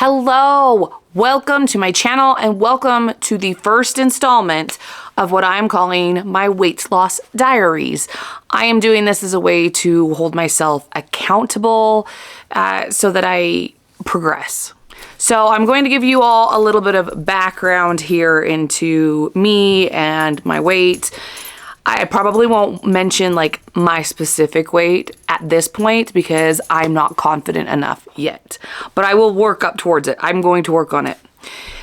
Hello, welcome to my channel and welcome to the first installment of what I'm calling my weight loss diaries. I am doing this as a way to hold myself accountable so that I progress. So I'm going to give you all a little bit of background here into me and my weight. I probably won't mention like my specific weight at this point because I'm not confident enough yet, but I will work up towards it. I'm going to work on it.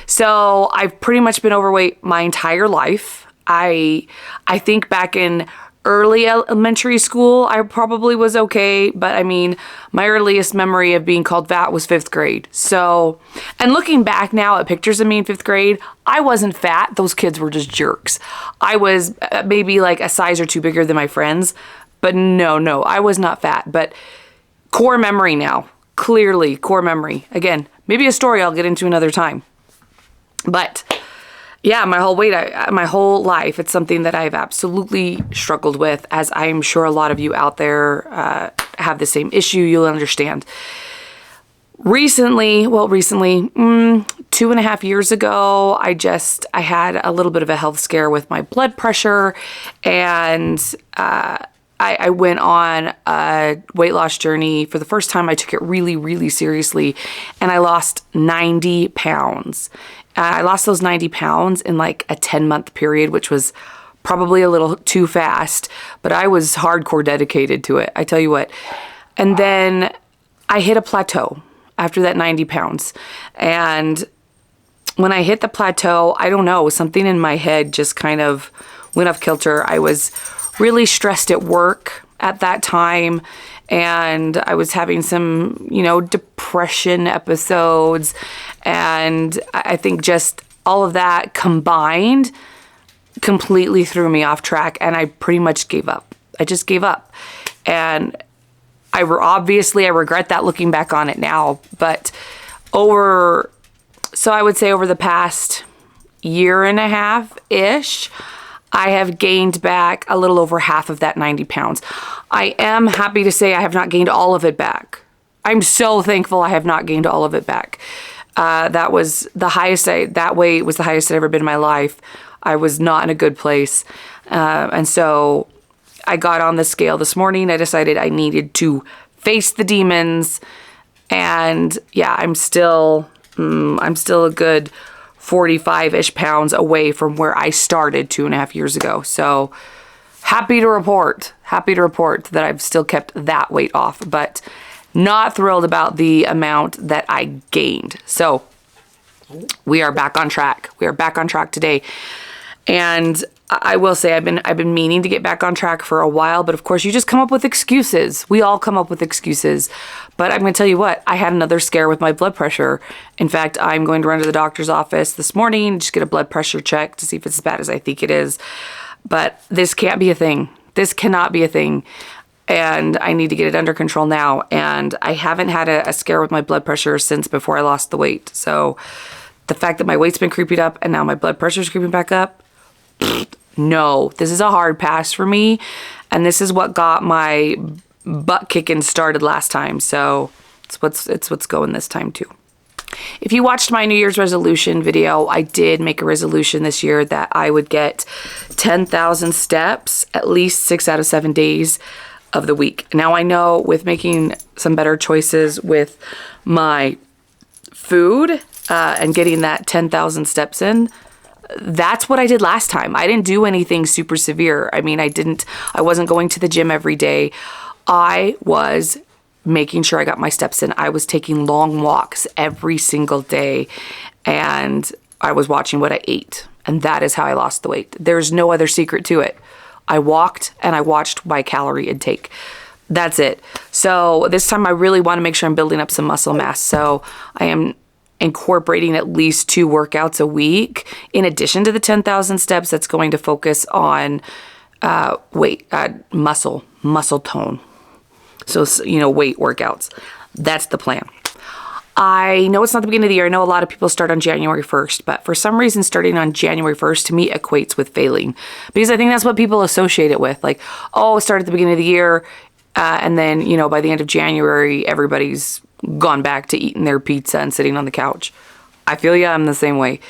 So I've pretty much been overweight my entire life. I think back in early elementary school, I probably was okay, but I mean, my earliest memory of being called fat was 5th grade. So, and looking back now at pictures of me in 5th grade, I wasn't fat. Those kids were just jerks. I was maybe like a size or two bigger than my friends, but no, I was not fat. But core memory now, clearly core memory. Again, maybe a story I'll get into another time. But yeah, my whole life, it's something that I've absolutely struggled with, as I'm sure a lot of you out there have the same issue. You'll understand. Recently, 2.5 years ago, I had a little bit of a health scare with my blood pressure, and I went on a weight loss journey. For the first time, I took it really, really seriously, and I lost 90 pounds. I lost those 90 pounds in like a 10-month period, which was probably a little too fast, but I was hardcore dedicated to it, I tell you what. And then I hit a plateau after that 90 pounds. And when I hit the plateau, I don't know, something in my head just kind of went off kilter. I was really stressed at work at that time, and I was having some, depression episodes, and I think just all of that combined completely threw me off track, and I pretty much gave up. I just gave up, and I regret that looking back on it now, but so I would say over the past year and a half-ish, I have gained back a little over half of that 90 pounds. I am happy to say I have not gained all of it back. I'm so thankful I have not gained all of it back. That was the highest, that weight was the highest I'd ever been in my life. I was not in a good place. And so I got on the scale this morning. I decided I needed to face the demons. And yeah, I'm still a good 45-ish pounds away from where I started 2.5 years ago. So happy to report that I've still kept that weight off, but not thrilled about the amount that I gained. So we are back on track. We are back on track today. And I will say I've been meaning to get back on track for a while, but of course you just come up with excuses. We all come up with excuses. But I'm going to tell you what, I had another scare with my blood pressure. In fact, I'm going to run to the doctor's office this morning, just get a blood pressure check to see if it's as bad as I think it is. But this can't be a thing. This cannot be a thing. And I need to get it under control now. And I haven't had a scare with my blood pressure since before I lost the weight. So the fact that my weight's been creeping up and now my blood pressure's creeping back up, no, this is a hard pass for me, and this is what got my butt kicking started last time, so it's what's going this time too. If you watched my New Year's resolution video, I did make a resolution this year that I would get 10,000 steps at least 6 out of 7 days of the week. Now I know with making some better choices with my food and getting that 10,000 steps in, that's what I did last time. I didn't do anything super severe. I mean, I wasn't going to the gym every day. I was making sure I got my steps in. I was taking long walks every single day, and I was watching what I ate. And that is how I lost the weight. There's no other secret to it. I walked and I watched my calorie intake. That's it. So this time I really want to make sure I'm building up some muscle mass. So I am incorporating at least 2 workouts a week in addition to the 10,000 steps. That's going to focus on muscle tone. So, weight workouts. That's the plan. I know it's not the beginning of the year. I know a lot of people start on January 1st, but for some reason starting on January 1st to me equates with failing, because I think that's what people associate it with. Like, oh, start at the beginning of the year, and then, by the end of January, everybody's gone back to eating their pizza and sitting on the couch. I feel yeah, I'm the same way.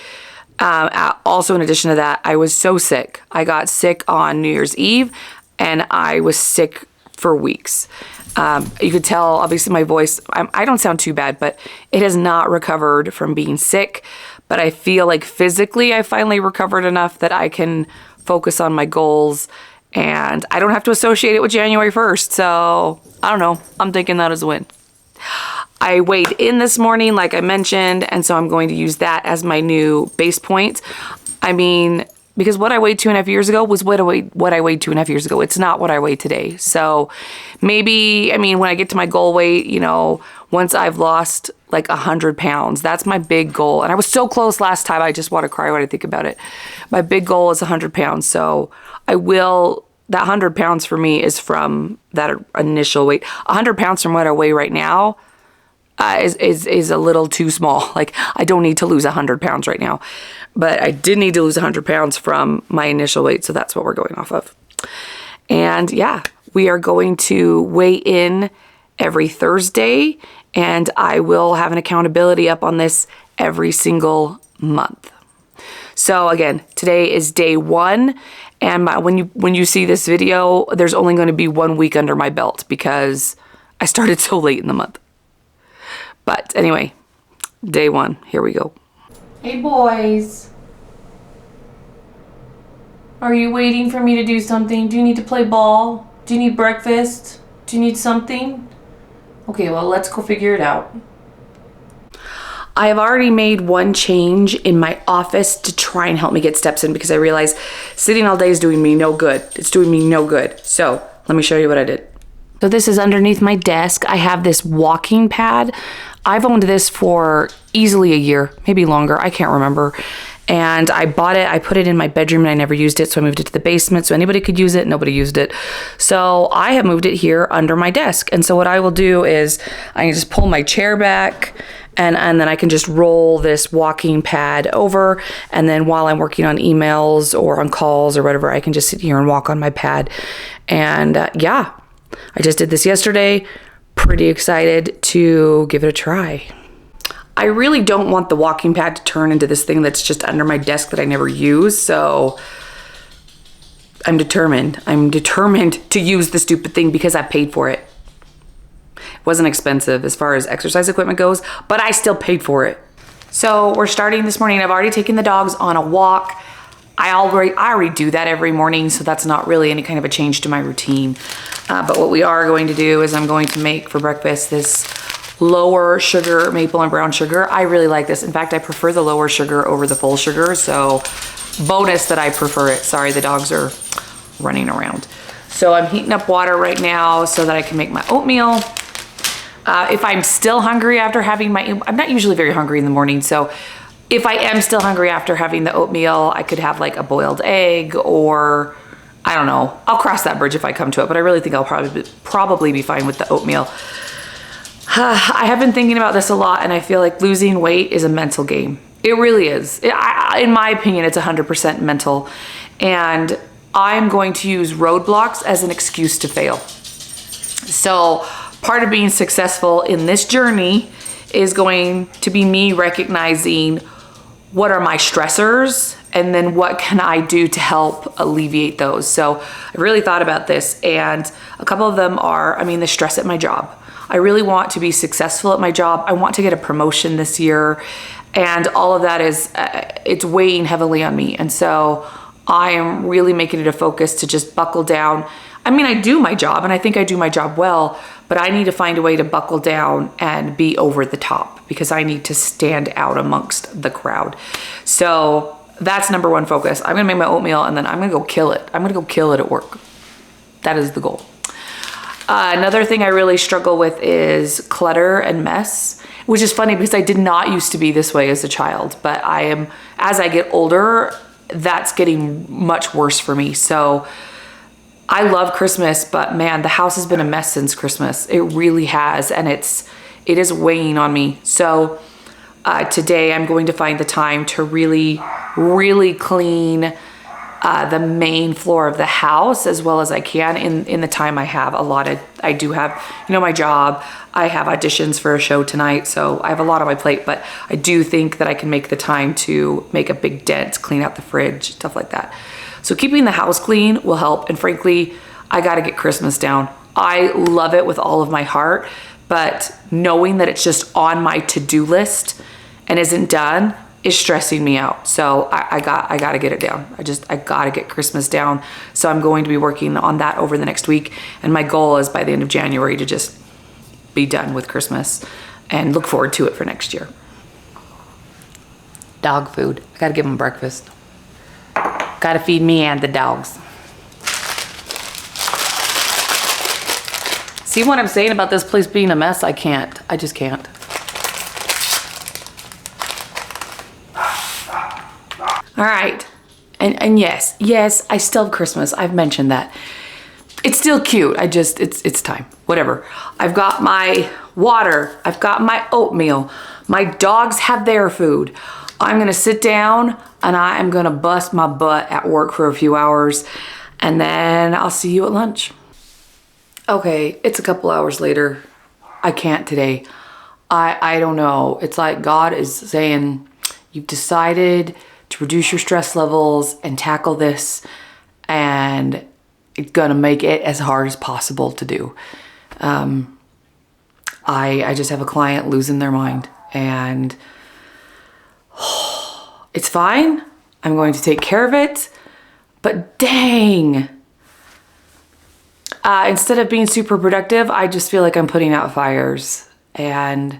Also, in addition to that, I was so sick. I got sick on New Year's Eve, and I was sick for weeks. You could tell, obviously, my voice, I don't sound too bad, but it has not recovered from being sick. But I feel like physically, I finally recovered enough that I can focus on my goals, and I don't have to associate it with January 1st. So, I don't know. I'm thinking that is a win. I weighed in this morning, like I mentioned, and so I'm going to use that as my new base point. I mean, because what I weighed 2.5 years ago was what I weighed 2.5 years ago. It's not what I weigh today. So maybe, I mean, when I get to my goal weight, you know, once I've lost like 100 pounds, that's my big goal. And I was so close last time, I just want to cry when I think about it. My big goal is 100 pounds. So I will, that 100 pounds for me is from that initial weight. 100 pounds from what I weigh right now is a little too small. Like, I don't need to lose 100 pounds right now, but I did need to lose 100 pounds from my initial weight. So that's what we're going off of. And yeah, we are going to weigh in every Thursday, and I will have an accountability up on this every single month. So again, today is day 1. And when you see this video, there's only going to be 1 week under my belt because I started so late in the month. But anyway, day 1, here we go. Hey boys. Are you waiting for me to do something? Do you need to play ball? Do you need breakfast? Do you need something? Okay, well, let's go figure it out. I have already made one change in my office to try and help me get steps in because I realized sitting all day is doing me no good. It's doing me no good. So let me show you what I did. So this is underneath my desk. I have this walking pad. I've owned this for easily a year, maybe longer. I can't remember. And I bought it. I put it in my bedroom and I never used it. So I moved it to the basement so anybody could use it. Nobody used it. So I have moved it here under my desk. And so what I will do is I can just pull my chair back and then I can just roll this walking pad over. And then while I'm working on emails or on calls or whatever, I can just sit here and walk on my pad. And yeah, I just did this yesterday. Pretty excited to give it a try. I really don't want the walking pad to turn into this thing that's just under my desk that I never use. So I'm determined. I'm determined to use the stupid thing because I paid for it. It wasn't expensive as far as exercise equipment goes, but I still paid for it. So we're starting this morning. I've already taken the dogs on a walk. I already do that every morning, so that's not really any kind of a change to my routine. But what we are going to do is I'm going to make for breakfast this lower sugar maple and brown sugar. I really like this. In fact, I prefer the lower sugar over the full sugar. So bonus that I prefer it. Sorry, the dogs are running around. So I'm heating up water right now so that I can make my oatmeal. If I'm still hungry after having I'm not usually very hungry in the morning. So if I am still hungry after having the oatmeal, I could have like a boiled egg or I don't know. I'll cross that bridge if I come to it, but I really think I'll probably be fine with the oatmeal. I have been thinking about this a lot, and I feel like losing weight is a mental game. It really is. In my opinion, it's 100% mental. And I'm going to use roadblocks as an excuse to fail. So part of being successful in this journey is going to be me recognizing what are my stressors and then what can I do to help alleviate those. So I really thought about this, and a couple of them are, the stress at my job. I really want to be successful at my job. I want to get a promotion this year, and all of that is, it's weighing heavily on me. And so I am really making it a focus to just buckle down. I do my job, and I think I do my job well, but I need to find a way to buckle down and be over the top because I need to stand out amongst the crowd. So that's number one focus. I'm gonna make my oatmeal and then I'm gonna go kill it. I'm gonna go kill it at work. That is the goal. Another thing I really struggle with is clutter and mess, which is funny because I did not used to be this way as a child, but as I get older, that's getting much worse for me. So I love Christmas, but man, the house has been a mess since Christmas. It really has, and it is weighing on me. So today I'm going to find the time to really, really clean the main floor of the house as well as I can in the time I have allotted. I do have, my job. I have auditions for a show tonight, so I have a lot on my plate, but I do think that I can make the time to make a big dent, clean out the fridge, stuff like that. So keeping the house clean will help, and frankly, I gotta get Christmas down. I love it with all of my heart, but knowing that it's just on my to-do list and isn't done is stressing me out. So I gotta get it down. I gotta get Christmas down. So I'm going to be working on that over the next week. And my goal is by the end of January to just be done with Christmas and look forward to it for next year. Dog food. I gotta give them breakfast. Gotta feed me and the dogs. See what I'm saying about this place being a mess? I can't. I just can't. All right. And yes, I still have Christmas. I've mentioned that. It's still cute. It's time. Whatever. I've got my water. I've got my oatmeal. My dogs have their food. I'm going to sit down and I am going to bust my butt at work for a few hours, and then I'll see you at lunch. Okay, it's a couple hours later. I can't today. I don't know. It's like God is saying, you've decided to reduce your stress levels and tackle this, and it's gonna make it as hard as possible to do. I just have a client losing their mind, and it's fine. I'm going to take care of it, but dang. Instead of being super productive, I just feel like I'm putting out fires. And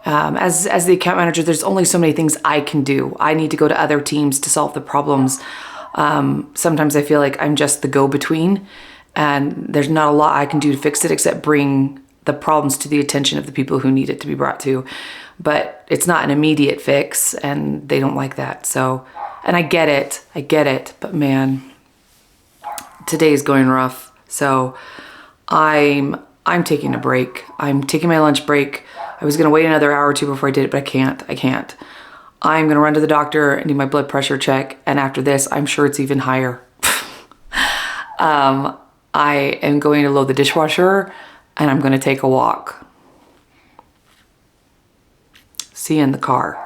as the account manager, there's only so many things I can do. I need to go to other teams to solve the problems. Sometimes I feel like I'm just the go-between, and there's not a lot I can do to fix it except bring the problems to the attention of the people who need it to be brought to. But it's not an immediate fix, and they don't like that. So, and I get it, but man, today's going rough. So I'm taking a break. I'm taking my lunch break. I was gonna wait another hour or two before I did it, but I can't. I'm gonna run to the doctor and do my blood pressure check. And after this, I'm sure it's even higher. I am going to load the dishwasher and I'm gonna take a walk. See you in the car.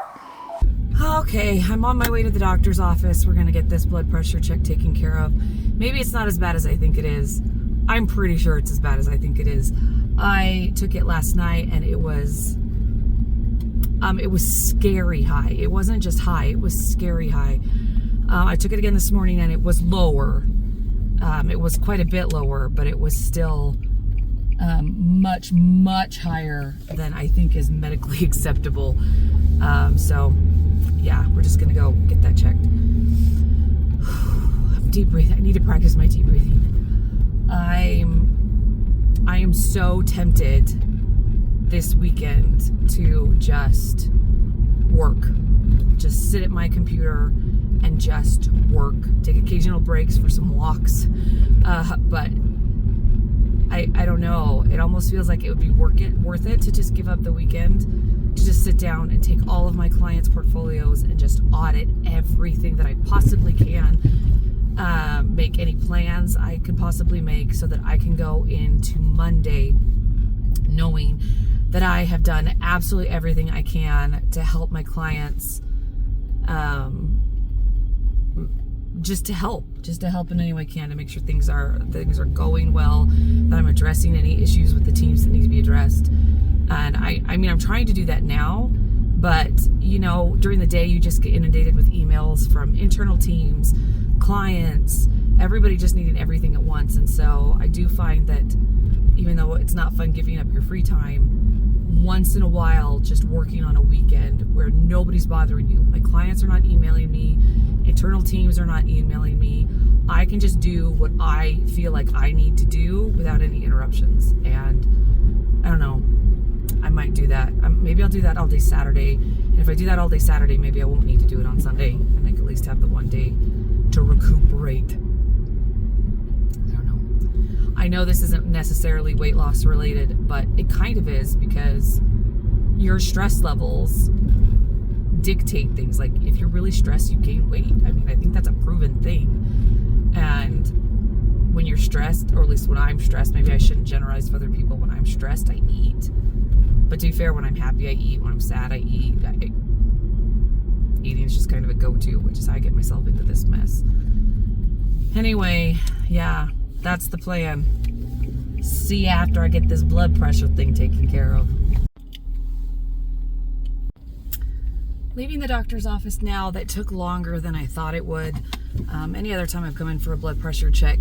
Okay, I'm on my way to the doctor's office. We're gonna get this blood pressure check taken care of. Maybe it's not as bad as I think it is. I'm pretty sure it's as bad as I think it is. I took it last night and it was scary high. It wasn't just high, it was scary high. I took it again this morning and it was lower. It was quite a bit lower, but it was still much, much higher than I think is medically acceptable. So yeah, we're just gonna go get that checked. Deep breathing. I need to practice my deep breathing. I am so tempted this weekend to just work. Just sit at my computer and just work. Take occasional breaks for some walks. But I don't know. It almost feels like it would be worth it to just give up the weekend, to just sit down and take all of my clients' portfolios and just audit everything that I possibly can. Make any plans I can possibly make so that I can go into Monday knowing that I have done absolutely everything I can to help my clients, just to help in any way I can to make sure things are going well, that I'm addressing any issues with the teams that need to be addressed. And I mean, I'm trying to do that now, but during the day you just get inundated with emails from internal teams, clients, everybody just needing everything at once. And so I do find that even though it's not fun giving up your free time, once in a while just working on a weekend where nobody's bothering you, my clients are not emailing me, internal teams are not emailing me, I can just do what I feel like I need to do without any interruptions. And I don't know, I might do that. Maybe I'll do that all day Saturday. And if I do that all day Saturday, maybe I won't need to do it on Sunday, and I can at least have the one day to recuperate. I don't know. I know this isn't necessarily weight loss related, but it kind of is, because your stress levels dictate things. Like if you're really stressed, you gain weight. I mean, I think that's a proven thing. And when you're stressed, or at least when I'm stressed, maybe I shouldn't generalize for other people. When I'm stressed, I eat. But to be fair, when I'm happy, I eat. When I'm sad, I eat. Eating is just kind of a go-to, which is how I get myself into this mess. Anyway, yeah, that's the plan. See you after I get this blood pressure thing taken care of. Leaving the doctor's office now. That took longer than I thought it would. Any other time I've come in for a blood pressure check,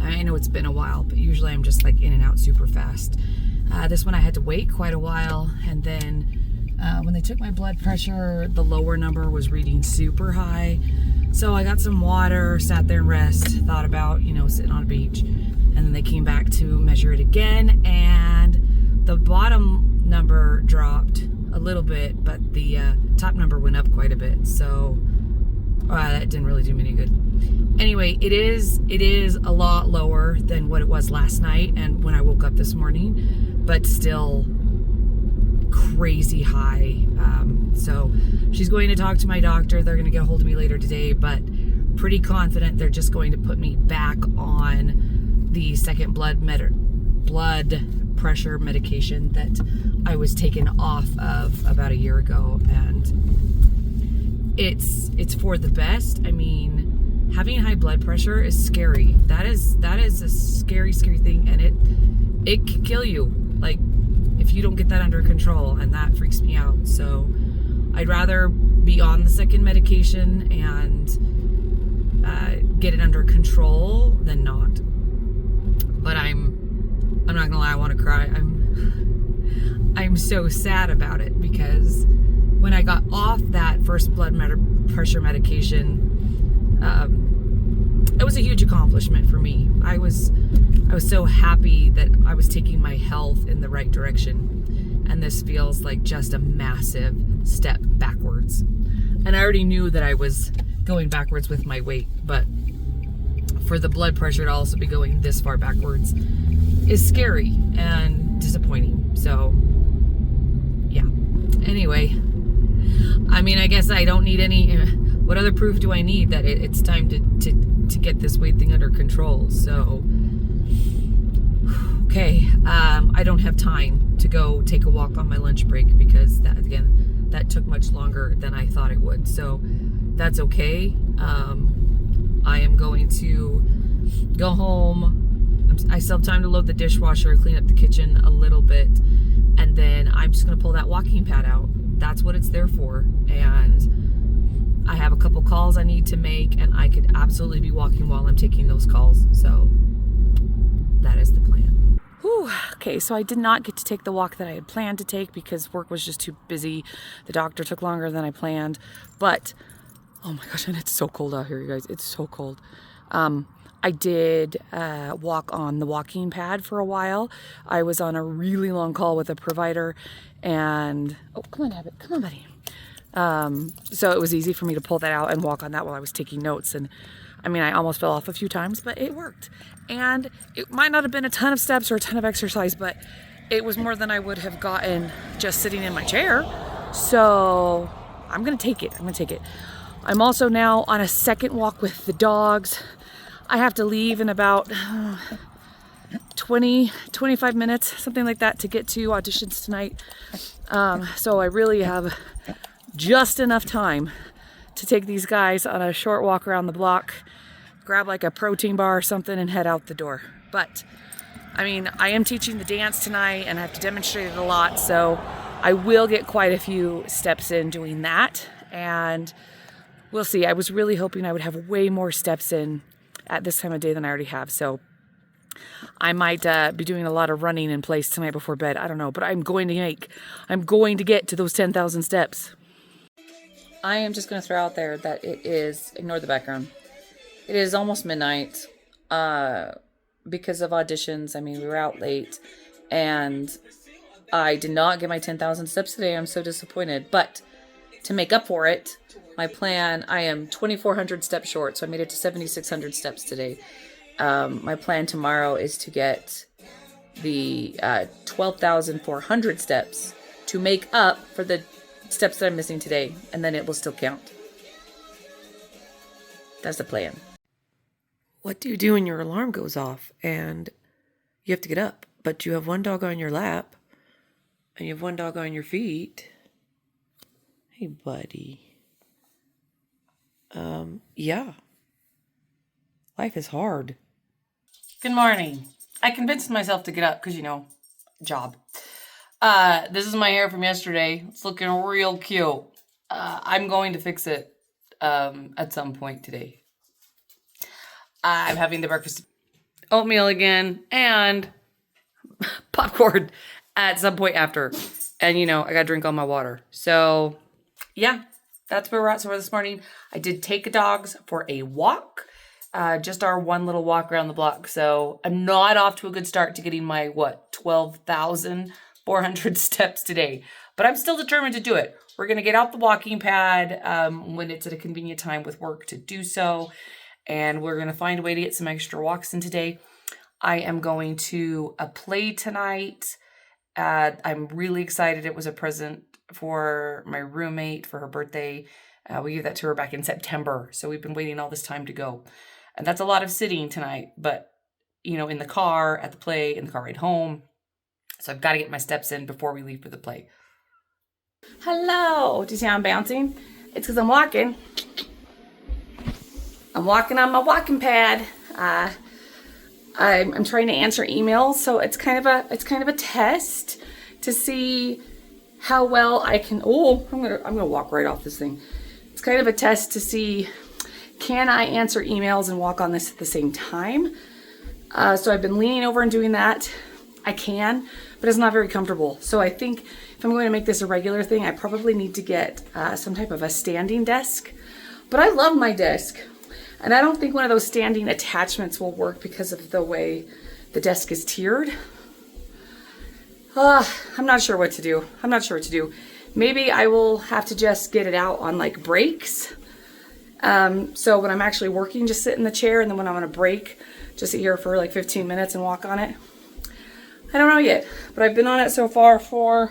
I know it's been a while, but usually I'm just like in and out super fast. This one I had to wait quite a while, and then when they took my blood pressure, the lower number was reading super high. So I got some water, sat there and rest, thought about, sitting on a beach. And then they came back to measure it again, and the bottom number dropped a little bit, but the top number went up quite a bit. So that didn't really do me any good. Anyway, it is a lot lower than what it was last night and when I woke up this morning, but still crazy high. So she's going to talk to my doctor. They're going to get a hold of me later today, but pretty confident they're just going to put me back on the second blood pressure medication that I was taken off of about a year ago, and it's for the best. I mean, having high blood pressure is scary. That is a scary thing, and it can kill you, like, if you don't get that under control, and that freaks me out. So I'd rather be on the second medication and get it under control than not. But I'm not gonna lie, I want to cry. I'm so sad about it, because when I got off that first blood pressure medication, it was a huge accomplishment for me. I was so happy that I was taking my health in the right direction, and this feels like just a massive step backwards. And I already knew that I was going backwards with my weight, but for the blood pressure to also be going this far backwards is scary and disappointing. So yeah, anyway, I mean, I guess I don't need any, what other proof do I need that it's time to get this weight thing under control? So okay, I don't have time to go take a walk on my lunch break, because that took much longer than I thought it would. So that's okay. I am going to go home. I still have time to load the dishwasher, clean up the kitchen a little bit, and then I'm just going to pull that walking pad out. That's what it's there for. And I have a couple calls I need to make, and I could absolutely be walking while I'm taking those calls. So that is the plan. Whew. Okay, so I did not get to take the walk that I had planned to take because work was just too busy. The doctor took longer than I planned. But, oh my gosh, and it's so cold out here, you guys. It's so cold. I did walk on the walking pad for a while. I was on a really long call with a provider, and oh, come on, Abbott, come on, buddy. So it was easy for me to pull that out and walk on that while I was taking notes. And I mean, I almost fell off a few times, but it worked. And it might not have been a ton of steps or a ton of exercise, but it was more than I would have gotten just sitting in my chair. So I'm gonna take it. I'm also now on a second walk with the dogs. I have to leave in about 25 minutes, something like that, to get to auditions tonight. So I really have just enough time to take these guys on a short walk around the block, grab like a protein bar or something, and head out the door. But I mean, I am teaching the dance tonight and I have to demonstrate it a lot, so I will get quite a few steps in doing that, and we'll see. I was really hoping I would have way more steps in at this time of day than I already have, so I might be doing a lot of running in place tonight before bed. I don't know, but I'm going to get to those 10,000 steps. I am just going to throw out there that it is, ignore the background, it is almost midnight because of auditions. I mean, we were out late and I did not get my 10,000 steps today. I'm so disappointed, but to make up for it, my plan, I am 2,400 steps short, so I made it to 7,600 steps today. My plan tomorrow is to get the 12,400 steps to make up for the steps that I'm missing today, and then it will still count. That's the plan. What do you do when your alarm goes off and you have to get up, but you have one dog on your lap and you have one dog on your feet? Hey, buddy. Yeah. Life is hard. Good morning. I convinced myself to get up because, you know, job. This is my hair from yesterday. It's looking real cute. I'm going to fix it at some point today. I'm having the breakfast oatmeal again and popcorn at some point after. And, you know, I got to drink all my water. So, yeah, that's where we're at. So, this morning, I did take the dogs for a walk. Just our one little walk around the block. So, I'm not off to a good start to getting my, 12,400 steps today. But I'm still determined to do it. We're going to get out the walking pad when it's at a convenient time with work to do so. And we're going to find a way to get some extra walks in today. I am going to a play tonight. I'm really excited. It was a present for my roommate for her birthday. We gave that to her back in September. So we've been waiting all this time to go. And that's a lot of sitting tonight. But, you know, in the car, at the play, in the car ride home. So I've got to get my steps in before we leave for the play. Hello. Do you see how I'm bouncing? It's because I'm walking. I'm walking on my walking pad. I'm trying to answer emails, so it's kind of a test to see how well I can. Oh, I'm gonna walk right off this thing. It's kind of a test to see, can I answer emails and walk on this at the same time? So I've been leaning over and doing that. I can, but it's not very comfortable. So I think if I'm going to make this a regular thing, I probably need to get some type of a standing desk. But I love my desk. And I don't think one of those standing attachments will work because of the way the desk is tiered. I'm not sure what to do. Maybe I will have to just get it out on like breaks. So when I'm actually working, just sit in the chair, and then when I'm on a break, just sit here for like 15 minutes and walk on it. I don't know yet, but I've been on it so far for,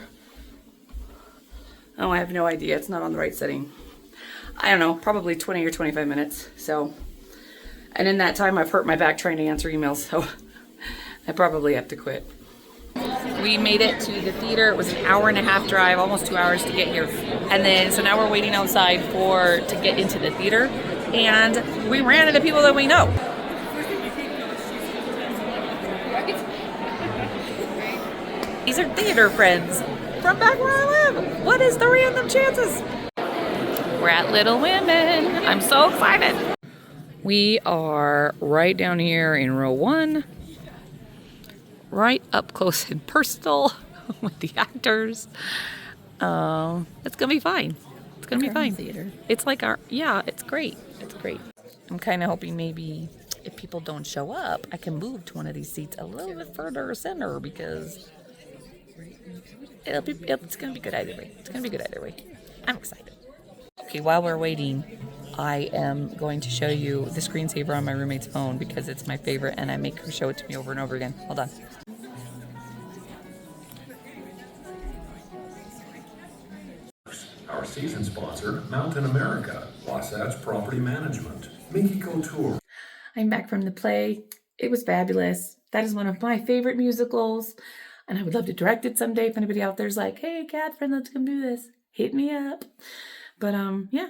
I have no idea. It's not on the right setting. I don't know, probably 20 or 25 minutes. So, and in that time, I've hurt my back trying to answer emails. So I probably have to quit. We made it to the theater. It was an hour and a half drive, almost 2 hours to get here. And then, so now we're waiting outside to get into the theater. And we ran into people that we know. These are theater friends from back where I live. What is the random chances? We're at Little Women. I'm so excited. We are right down here in row 1. Right up close and personal with the actors. It's going to be fine. It's going to be fine. Theater. It's like it's great. It's great. I'm kind of hoping maybe if people don't show up, I can move to one of these seats a little bit further center because it's going to be good either way. It's going to be good either way. I'm excited. Okay, while we're waiting, I am going to show you the screensaver on my roommate's phone because it's my favorite and I make her show it to me over and over again. Hold on. Our season sponsor, Mountain America, Wasatch Property Management, Mikiko Tour. I'm back from the play. It was fabulous. That is one of my favorite musicals. And I would love to direct it someday. If anybody out there's like, hey, Catherine, let's come do this. Hit me up. But, yeah.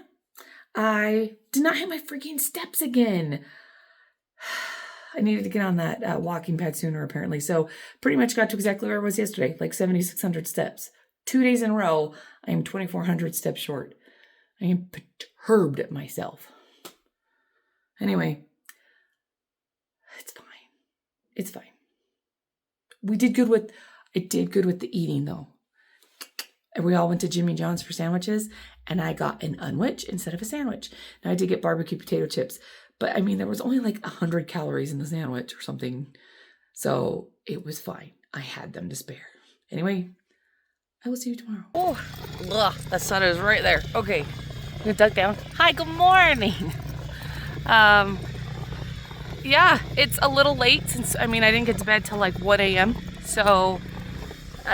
I did not have my freaking steps again. I needed to get on that walking pad sooner, apparently. So pretty much got to exactly where I was yesterday, like 7,600 steps. 2 days in a row, I am 2,400 steps short. I am perturbed at myself. Anyway, it's fine. It's fine. I did good with the eating, though. And we all went to Jimmy John's for sandwiches, and I got an unwich instead of a sandwich. Now, I did get barbecue potato chips, but I mean, there was only like 100 calories in the sandwich or something. So it was fine. I had them to spare. Anyway, I will see you tomorrow. Oh, ugh, the sun is right there. Okay, I'm gonna duck down. Hi, good morning. Yeah, it's a little late since, I didn't get to bed till like 1 a.m. So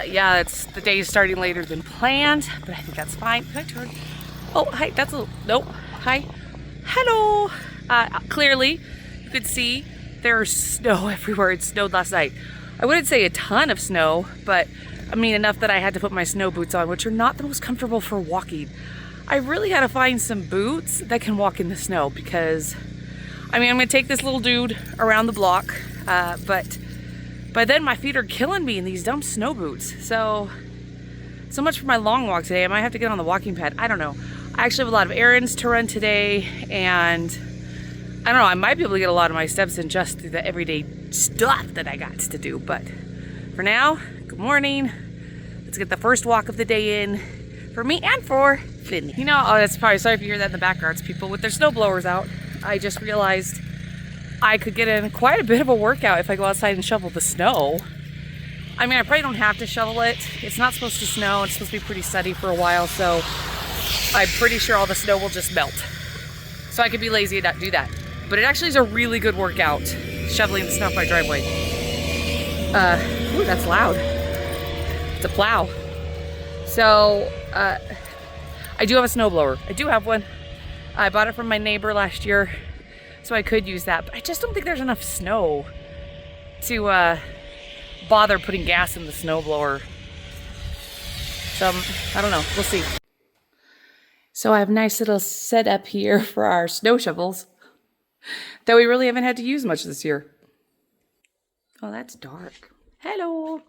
Yeah, it's the day is starting later than planned, but I think that's fine. Can I turn? Oh, hi. That's a nope. Hi. Hello. Clearly, you could see there's snow everywhere. It snowed last night. I wouldn't say a ton of snow, but I mean enough that I had to put my snow boots on, which are not the most comfortable for walking. I really got to find some boots that can walk in the snow because, I mean, I'm going to take this little dude around the block, but by then my feet are killing me in these dumb snow boots. So much for my long walk today. I might have to get on the walking pad. I don't know. I actually have a lot of errands to run today, and I don't know, I might be able to get a lot of my steps in just through the everyday stuff that I got to do. But for now, good morning. Let's get the first walk of the day in for me and for Finn. You know, oh, that's probably, sorry if you hear that in the background. It's people with their snow blowers out. I just realized I could get in quite a bit of a workout if I go outside and shovel the snow. I mean, I probably don't have to shovel it. It's not supposed to snow. It's supposed to be pretty sunny for a while, so I'm pretty sure all the snow will just melt. So I could be lazy and not do that. But it actually is a really good workout, shoveling the snow off my driveway. Ooh, that's loud. It's a plow. So, I do have a snowblower. I do have one. I bought it from my neighbor last year, so I could use that. But I just don't think there's enough snow to bother putting gas in the snowblower. So, I don't know. We'll see. So I have a nice little setup here for our snow shovels that we really haven't had to use much this year. Oh, that's dark. Hello.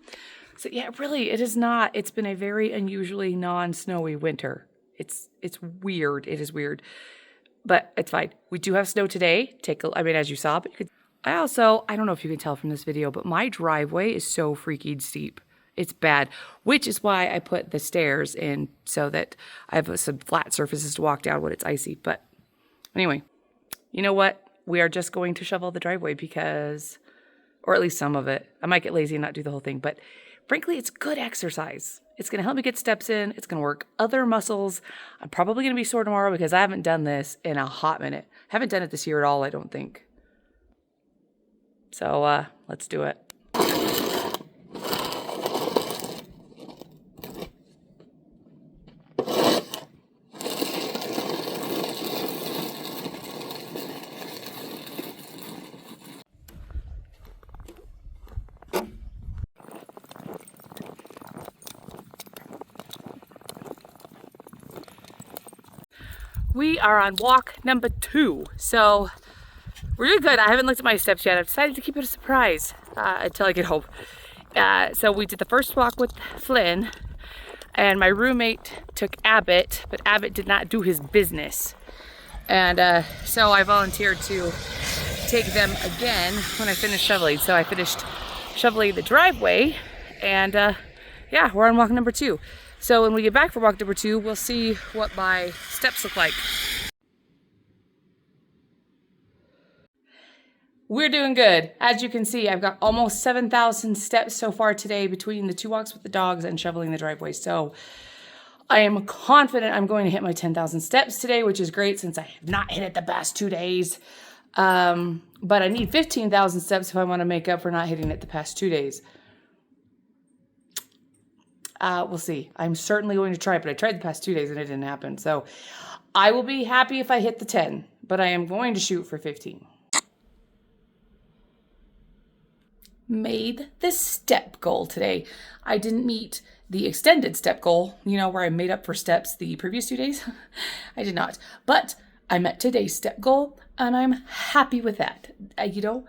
So yeah, really, it is not. It's been a very unusually non-snowy winter. It's weird. It is weird, but it's fine. We do have snow today. I mean, as you saw, but you could. I don't know if you can tell from this video, but my driveway is so freaking steep. It's bad, which is why I put the stairs in so that I have some flat surfaces to walk down when it's icy. But anyway, you know what? We are just going to shovel the driveway because, or at least some of it. I might get lazy and not do the whole thing, but frankly, it's good exercise. It's going to help me get steps in. It's going to work other muscles. I'm probably going to be sore tomorrow because I haven't done this in a hot minute. I haven't done it this year at all, I don't think. So let's do it. We are on walk number 2. So we're doing good. I haven't looked at my steps yet. I've decided to keep it a surprise until I get home. So we did the first walk with Flynn, and my roommate took Abbott, but Abbott did not do his business. And so I volunteered to take them again when I finished shoveling. So I finished shoveling the driveway, and yeah, we're on walk number 2. So when we get back for walk number 2, we'll see what my steps look like. We're doing good. As you can see, I've got almost 7,000 steps so far today between the 2 walks with the dogs and shoveling the driveway. So I am confident I'm going to hit my 10,000 steps today, which is great since I have not hit it the past 2 days. But I need 15,000 steps if I want to make up for not hitting it the past 2 days. We'll see. I'm certainly going to try it, but I tried the past 2 days and it didn't happen. So I will be happy if I hit the 10, but I am going to shoot for 15. Made the step goal today. I didn't meet the extended step goal, you know, where I made up for steps the previous 2 days. I did not, but I met today's step goal and I'm happy with that. You know,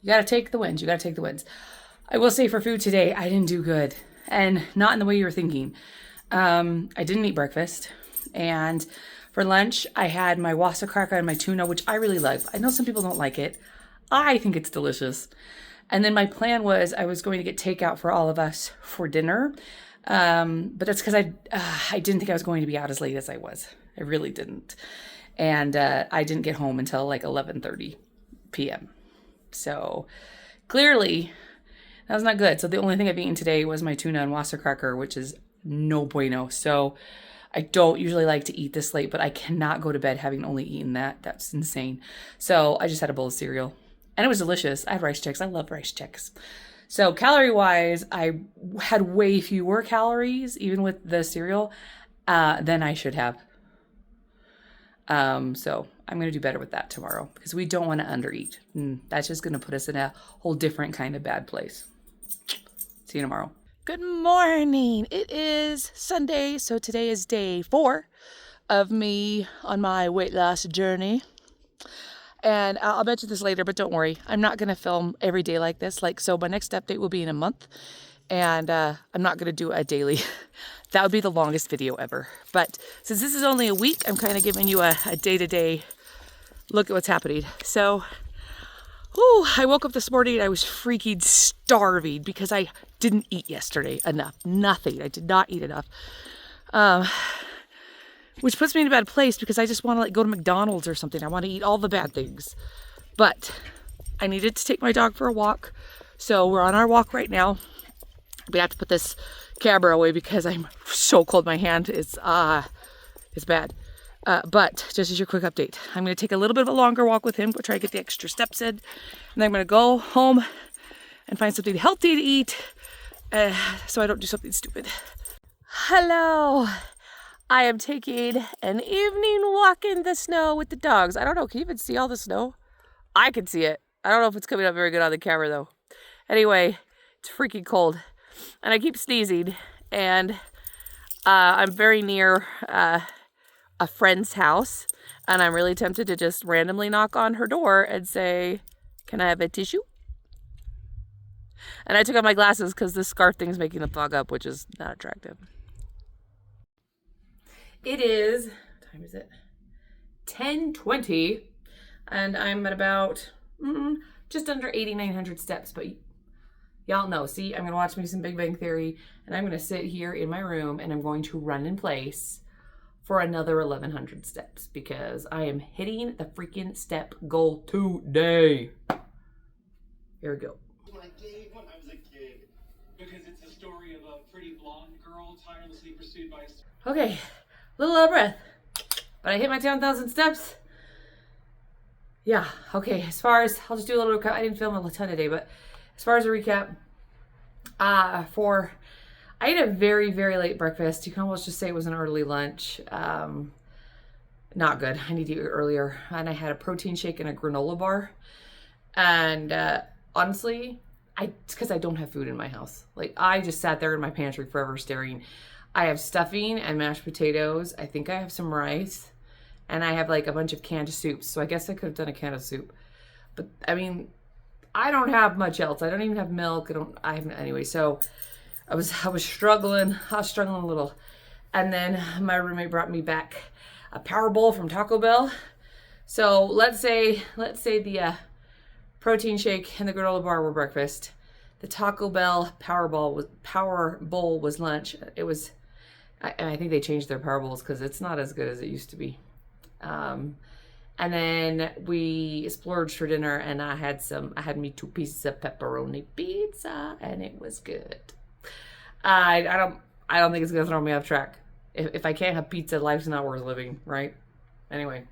you got to take the wins. You got to take the wins. I will say for food today, I didn't do good. And not in the way you were thinking. I didn't eat breakfast. And for lunch, I had my wasa cracker and my tuna, which I really love. I know some people don't like it. I think it's delicious. And then my plan was I was going to get takeout for all of us for dinner. But that's because I didn't think I was going to be out as late as I was. I really didn't. And I didn't get home until like 11:30 p.m. So clearly that was not good. So the only thing I've eaten today was my tuna and wasa cracker, which is no bueno. So I don't usually like to eat this late, but I cannot go to bed having only eaten that. That's insane. So I just had a bowl of cereal and it was delicious. I had rice checks. I love rice checks. So calorie-wise, I had way fewer calories, even with the cereal, than I should have. So I'm going to do better with that tomorrow because we don't want to undereat. That's just going to put us in a whole different kind of bad place. See you tomorrow. Good morning. It is Sunday, so today is day 4 of me on my weight loss journey. And I'll mention this later, but don't worry. I'm not going to film every day like this. So my next update will be in a month. And I'm not going to do a daily. That would be the longest video ever. But since this is only a week, I'm kind of giving you a day-to-day look at what's happening. So, I woke up this morning and I was freaking starving because I didn't eat yesterday enough. Nothing. I did not eat enough. Which puts me in a bad place because I just want to go to McDonald's or something. I want to eat all the bad things. But I needed to take my dog for a walk. So we're on our walk right now. We have to put this camera away because I'm so cold. My hand is, it's bad. But just as your quick update, I'm going to take a little bit of a longer walk with him. Go try to get the extra steps in. And then I'm going to go home and find something healthy to eat so I don't do something stupid. Hello. I am taking an evening walk in the snow with the dogs. I don't know. Can you even see all the snow? I can see it. I don't know if it's coming up very good on the camera though. Anyway, it's freaking cold. And I keep sneezing. And I'm very near a friend's house. And I'm really tempted to just randomly knock on her door and say, "Can I have a tissue?" And I took out my glasses because this scarf thing is making them fog up, which is not attractive. It is, what time is it? 10:20, and I'm at about just under 8,900 steps, but y'all know, see, I'm going to watch me some Big Bang Theory, and I'm going to sit here in my room, and I'm going to run in place for another 1,100 steps, because I am hitting the freaking step goal today. Here we go. What I gave when I was a kid, because it's the story of a pretty blonde girl tirelessly pursued by a... Okay. Little out of breath, but I hit my 10,000 steps. Yeah, okay, as far as, I'll just do a little recap. I didn't film a ton today, but as far as a recap, I ate a very, very late breakfast. You can almost just say it was an early lunch. Not good. I need to eat earlier. And I had a protein shake and a granola bar. And honestly, it's because I don't have food in my house. I just sat there in my pantry forever staring. I have stuffing and mashed potatoes. I think I have some rice. And I have a bunch of canned soups. So I guess I could have done a can of soup. But I mean, I don't have much else. I don't even have milk. Anyway, so I was struggling. I was struggling a little. And then my roommate brought me back a Power Bowl from Taco Bell. So let's say the protein shake and the granola bar were breakfast. The Taco Bell Power Bowl was lunch. It was, I think they changed their Power Bowls because it's not as good as it used to be. And then we splurged for dinner, and I had me 2 pieces of pepperoni pizza, and it was good. I don't think it's gonna throw me off track. If I can't have pizza, life's not worth living, right? Anyway,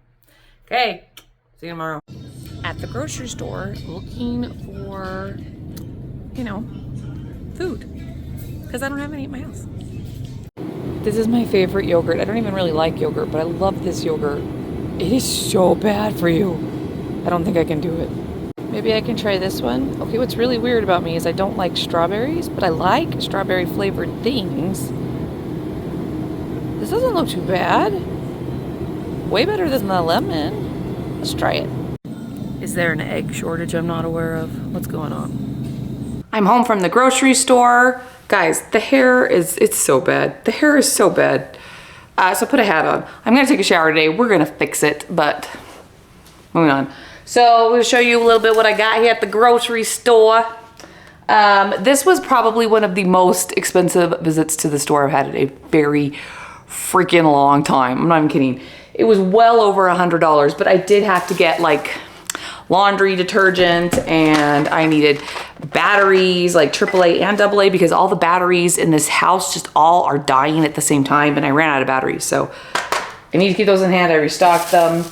okay, see you tomorrow. At the grocery store, looking for, food, because I don't have any at my house. This is my favorite yogurt. I don't even really like yogurt, but I love this yogurt. It is so bad for you. I don't think I can do it. Maybe I can try this one. Okay, what's really weird about me is I don't like strawberries, but I like strawberry flavored things. This doesn't look too bad. Way better than the lemon. Let's try it. Is there an egg shortage I'm not aware of? What's going on? I'm home from the grocery store. Guys, the hair it's so bad. The hair is so bad. So put a hat on. I'm gonna take a shower today. We're gonna fix it, but moving on. So I'm gonna show you a little bit what I got here at the grocery store. This was probably one of the most expensive visits to the store I've had in a very freaking long time. I'm not even kidding. It was well over $100, but I did have to get laundry detergent, and I needed batteries, AAA and AA, because all the batteries in this house just all are dying at the same time, and I ran out of batteries. So I need to keep those in hand. I restocked them.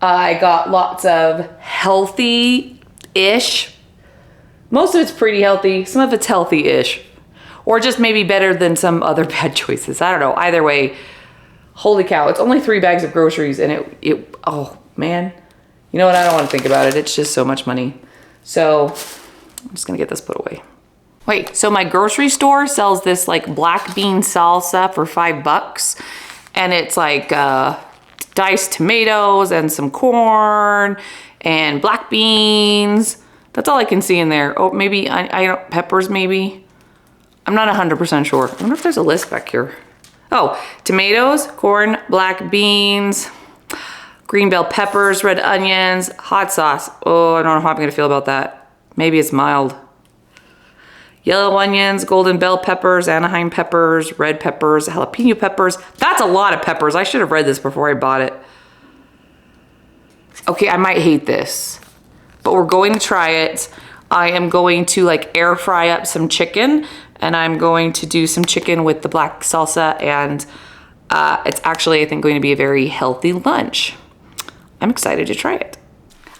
I got lots of healthy-ish Most of it's pretty healthy. Some of it's healthy-ish. Or just maybe better than some other bad choices. I don't know. Either way, holy cow. It's only 3 bags of groceries and oh man. You know what? I don't want to think about it. It's just so much money. So I'm just gonna get this put away. Wait, so my grocery store sells this like black bean salsa for $5. And it's like diced tomatoes and some corn and black beans. That's all I can see in there. Oh, maybe, I don't, peppers maybe. I'm not 100% sure. I wonder if there's a list back here. Oh, tomatoes, corn, black beans, green bell peppers, red onions, hot sauce. Oh, I don't know how I'm gonna feel about that. Maybe it's mild. Yellow onions, golden bell peppers, Anaheim peppers, red peppers, jalapeno peppers. That's a lot of peppers. I should have read this before I bought it. Okay, I might hate this, but we're going to try it. I am going to like air fry up some chicken, and I'm going to do some chicken with the black salsa, and it's actually, I think, going to be a very healthy lunch. I'm excited to try it.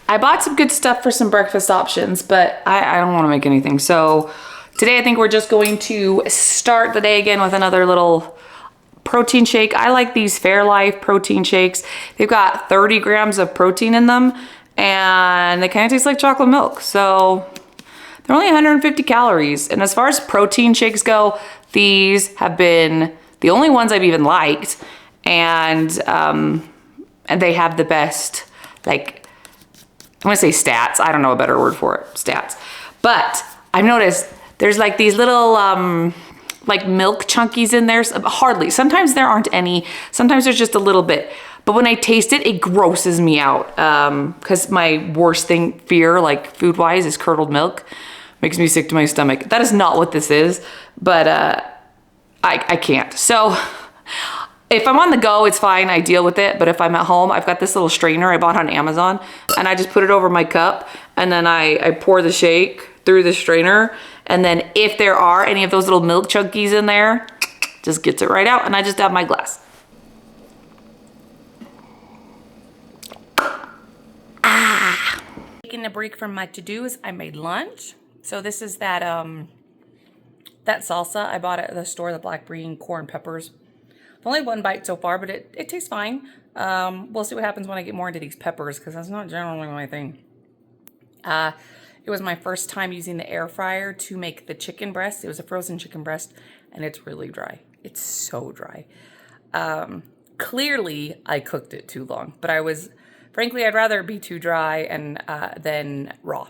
I bought some good stuff for some breakfast options, but I don't want to make anything. So today I think we're just going to start the day again with another little protein shake. I like these Fairlife protein shakes. They've got 30 grams of protein in them, and they kind of taste like chocolate milk. So they're only 150 calories. And as far as protein shakes go, these have been the only ones I've even liked. And they have the best, like, I'm gonna say stats. I don't know a better word for it, stats. But I've noticed there's like these little, like milk chunkies in there. Hardly, sometimes there aren't any. Sometimes there's just a little bit. But when I taste it, it grosses me out. Because my worst fear, like food-wise, is curdled milk. Makes me sick to my stomach. That is not what this is, but I can't. So if I'm on the go, it's fine, I deal with it. But if I'm at home, I've got this little strainer I bought on Amazon, and I just put it over my cup, and then I pour the shake through the strainer. And then if there are any of those little milk chunkies in there, just gets it right out, and I just have my glass. Taking a break from my to-dos, I made lunch. So this is that that salsa I bought at the store, the black bean, corn, peppers. Only one bite so far, but it tastes fine. We'll see what happens when I get more into these peppers, because that's not generally my thing. It was my first time using the air fryer to make the chicken breast. It was a frozen chicken breast, and it's really dry. It's so dry. Clearly, I cooked it too long, but frankly, I'd rather it be too dry and than raw.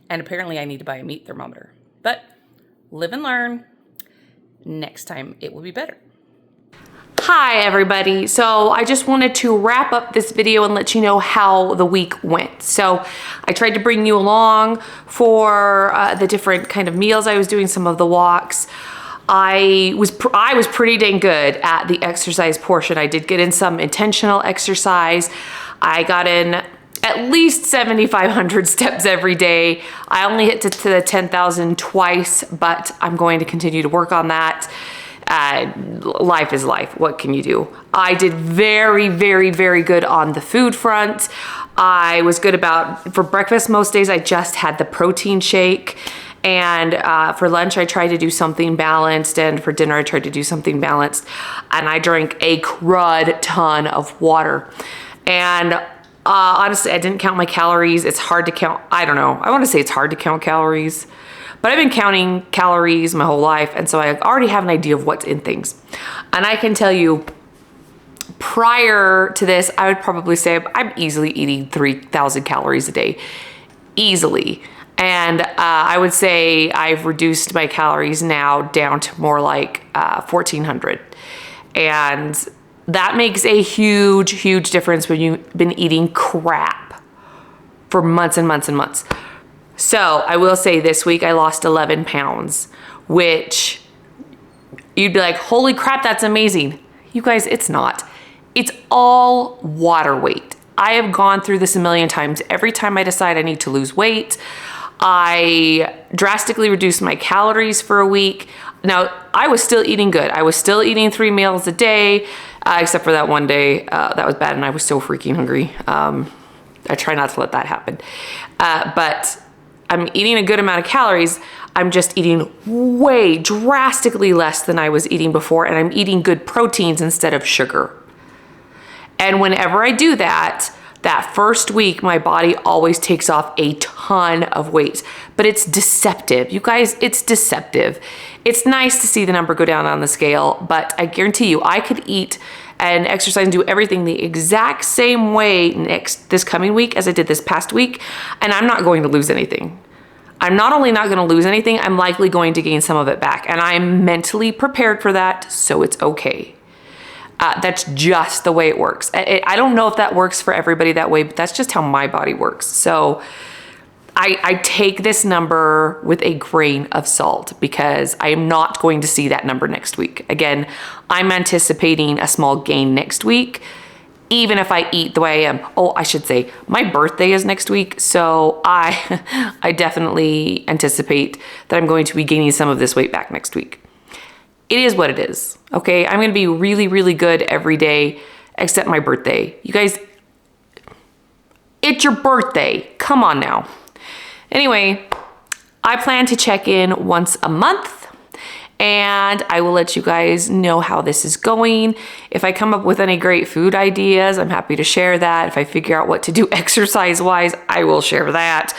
And apparently I need to buy a meat thermometer. But live and learn. Next time it will be better. Hi everybody. So I just wanted to wrap up this video and let you know how the week went. So I tried to bring you along for the different kind of meals I was doing, some of the walks. I was pretty dang good at the exercise portion. I did get in some intentional exercise. I got in at least 7,500 steps every day. I only hit to the 10,000 twice, but I'm going to continue to work on that. Life is life. What can you do? I did very, very, very good on the food front. I was good for breakfast most days. I just had the protein shake. And for lunch, I tried to do something balanced. And for dinner, I tried to do something balanced. And I drank a crud ton of water. And honestly, I didn't count my calories. It's hard to count. I don't know. I want to say it's hard to count calories. But I've been counting calories my whole life. And so I already have an idea of what's in things. And I can tell you, prior to this, I would probably say I'm easily eating 3,000 calories a day. Easily. And I would say I've reduced my calories now down to more like 1,400. And that makes a huge, huge difference when you've been eating crap for months and months and months. So I will say this week I lost 11 pounds, which you'd be like, holy crap, that's amazing. You guys, it's not. It's all water weight. I have gone through this a million times. Every time I decide I need to lose weight, I drastically reduced my calories for a week. Now, I was still eating good. I was still eating 3 meals a day, except for that one day. That was bad, and I was so freaking hungry. I try not to let that happen. But I'm eating a good amount of calories. I'm just eating way drastically less than I was eating before, and I'm eating good proteins instead of sugar. And whenever I do that, that first week, my body always takes off a ton of weight, but it's deceptive. You guys, it's deceptive. It's nice to see the number go down on the scale, but I guarantee you, I could eat and exercise and do everything the exact same way this coming week as I did this past week, and I'm not going to lose anything. I'm not only not going to lose anything, I'm likely going to gain some of it back, and I'm mentally prepared for that, so it's okay. That's just the way it works. I don't know if that works for everybody that way, but that's just how my body works. So I take this number with a grain of salt because I am not going to see that number next week. Again, I'm anticipating a small gain next week, even if I eat the way I am. Oh, I should say my birthday is next week. So I definitely anticipate that I'm going to be gaining some of this weight back next week. It is what it is, okay? I'm gonna be really, really good every day except my birthday. You guys, it's your birthday. Come on now. Anyway, I plan to check in once a month and I will let you guys know how this is going. If I come up with any great food ideas, I'm happy to share that. If I figure out what to do exercise-wise, I will share that.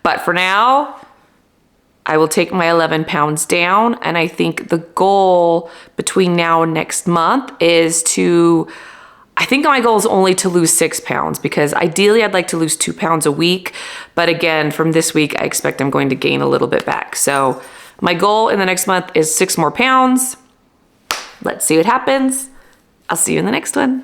But for now, I will take my 11 pounds down, and I think the goal between now and next month is I think my goal is only to lose 6 pounds because ideally I'd like to lose 2 pounds a week. But again, from this week, I expect I'm going to gain a little bit back. So my goal in the next month is 6 more pounds. Let's see what happens. I'll see you in the next one.